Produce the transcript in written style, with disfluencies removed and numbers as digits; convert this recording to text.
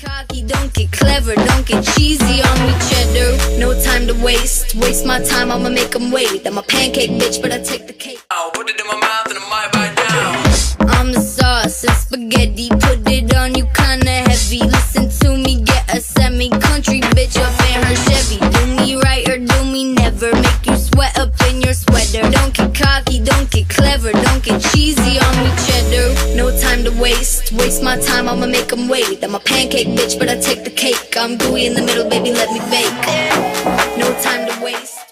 cocky, don't get clever, don't get cheesy on me, cheddar. No time to waste my time, I'ma make them wait. I'm a pancake bitch, but I take the cake. I'll put it in my mouth and I might bite down. I'm the sauce and spaghetti, put it on you kinda heavy. Listen to me, get a semi-country bitch up in her Chevy. Do me right or do me never, make you sweat up in your sweater. Don't get cocky, don't get clever, don't get cheesy on me, cheddar. No time to waste my time, I'ma make them wait. I'm a pancake bitch, but I take the cake. I'm gooey in the middle, baby, let me bake. No time to waste.